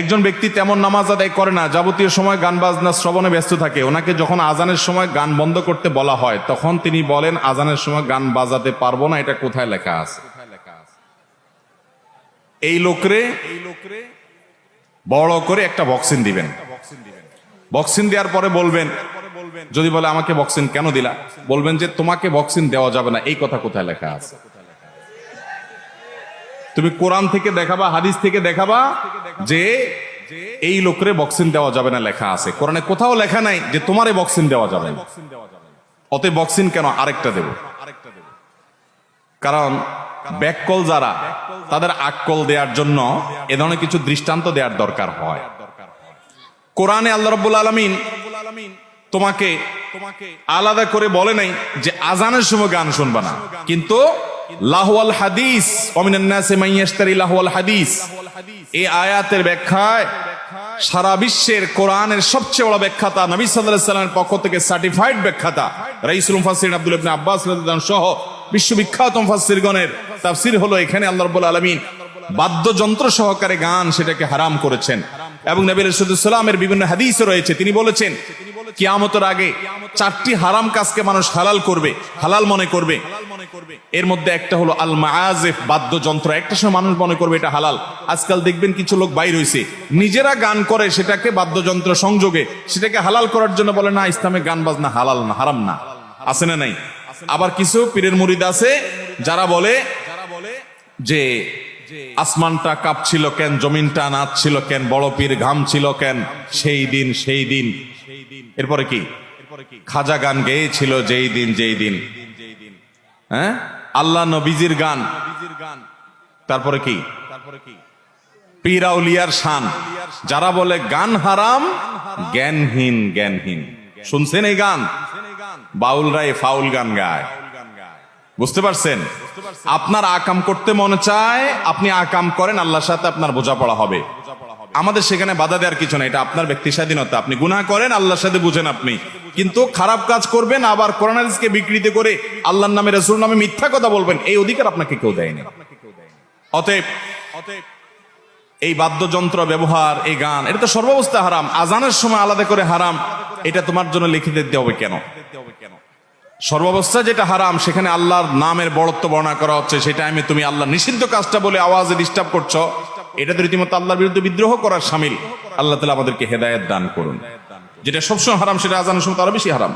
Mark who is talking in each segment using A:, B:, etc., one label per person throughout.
A: একজন ব্যক্তি তেমন নামাজ আদায় করে না, যাবতীয় সময় গান বাজনা শ্রবণে ব্যস্ত থাকে। ওনাকে যখন আজানের সময় গান বন্ধ করতে বলা হয় তখন তিনি বলেন আজানের সময় গান বাজাতে পারবো না। এটা কোথায় লেখা আছে? এই লোকরে বড় করে একটা বক্সিং দিবেন। বক্সিং দেওয়ার পরে বলবেন, যদি বলে আমাকে বক্সিং কেন দিলা, বলবেন যে তোমাকে বক্সিং দেওয়া যাবে না। এই কথা কোথায় লেখা আছে? তুমি কোরআন থেকে দেখাবা, হাদিস থেকে দেখাবা যে এই লোকরে বক্সিং দেওয়া যাবে না লেখা আছে। কোরআনে কোথাও লেখা নাই যে তোমারে বক্সিং দেওয়া যাবে না। অতএব বক্সিং কেন, আরেকটা দেব। কারণ ব্যাককল যারা, তাদের আক্কল দেওয়ার জন্য এ ধরনের কিছু দৃষ্টান্ত দেওয়ার দরকার হয়। কোরআনে আল্লাহ রাব্বুল আলামিন তোমাকে আলাদা করে বলে নাই যে আজানের সময় গান শুনবা না, কিন্তু লাহওয়াল হাদিস ওমিনান নাসি মান ইয়াশতারি লাহওয়াল হাদিস, এই আয়াতের ব্যাখ্যায় সারা বিশ্বের কোরআনের সবচেয়ে বড় ব্যাখ্যাতা, নবী সাল্লাল্লাহু আলাইহি ওয়াসাল্লামের পক্ষ থেকে সার্টিফাইড ব্যাখ্যাতা রাইসুল মুফাসসিরিন আব্দুল্লাহ ইবনে আব্বাস রাদিয়াল্লাহু আনহু সহ বিশ্ববিখ্যাত মুফাসসিরগণের তাফসীর হলো এখানে আল্লাহ রাব্বুল আলামিন বাদ্যযন্ত্র সহকারে গান সেটাকে হারাম করেছেন। এবং নবী রাসূলুল্লাহ সাল্লাল্লাহু আলাইহি ওয়াসাল্লামের বিভিন্ন হাদিসে রয়েছে, তিনি বলেছেন কিয়ামতের আগে 4টি হারাম কাজকে মানুষ হালাল করবে, হালাল মনে করবে। এর মধ্যে একটা হলো আল মাআজিফ, বাদ্যযন্ত্র। একটা সময় মানুষ মনে করবে এটা হালাল। আজকাল দেখবেন কিছু লোক বাইর হইছে, নিজেরা গান করে সেটাকে বাদ্যযন্ত্র সংযোগে সেটাকে হালাল করার জন্য বলে না ইসলামে গান বাজনা হালাল না, হারাম না। আছে না নাই? আবার কিছু পীরের মুরিদ আছে যারা বলে যে আসমানটা কাঁপছিল কেন, জমিনটা নাচছিল কেন, বড় পীর ঘামছিল কেন সেই দিন সেই দিন। এরপরে কি? খাজা গান গেয়েছিল যেই দিন যেই দিন। হ্যাঁ, আল্লাহ নবীজির গান। তারপরে কি? পীর আউলিয়ার শান। যারা বলে গান হারাম, জ্ঞানহীন জ্ঞানহীন। শুনছেন এই গান? বাউলরাই ফাউল গান গায়। বুঝতে পারছেন? আপনার আকাম করতে মনে চায়, আপনি আকাম করেন, আল্লাহর সাথে আপনার বোঝাপড়া হবে। আমাদের সেখানে বাধা দেওয়ার কিছু না, এটা আপনার ব্যক্তি স্বাধীনতা। আপনি গুনাহ করেন, আল্লাহর সাথে বুঝেন আপনি, কিন্তু খারাপ কাজ করবেন, আবার কোরআন হাদিসকে বিকৃত করে আল্লাহর নামে রাসূল নামে মিথ্যা কথা বলবেন, এই অধিকার আপনাকে কেউ দেয়নি। অতএব এই বাদ্যযন্ত্র ব্যবহার, এই গান, এটা তো সর্বাবস্থা হারাম। আজানের সময় আলাদা করে হারাম, এটা তোমার জন্য লিখে দিতে হবে কেন? সর্বাবস্থা যেটা হারাম সেখানে আল্লাহর নামের বড়ত্ব বর্ণনা করা হচ্ছে, সেটা আমি তুমি আল্লাহ নিষিদ্ধ কাজটা বলে আওয়াজে ডিস্টার্ব করছো, এটা তো রীতিমতো আল্লাহর বিরুদ্ধে বিদ্রোহ করার শামিল। আল্লাহ তাআলা আমাদেরকে হেদায়েত দান করুন। যেটা সবসময় হারাম সেটা আজানের সময় আরো বেশি হারাম।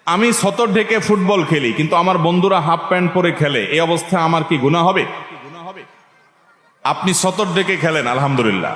A: আমি ছতর ঢেকে ফুটবল খেলি, কিন্তু আমার বন্ধুরা হাফ প্যান্ট পরে খেলে, এই অবস্থায় আমার কি গুনাহ হবে? আপনি ছতর ঢেকে খেলেন, আলহামদুলিল্লাহ,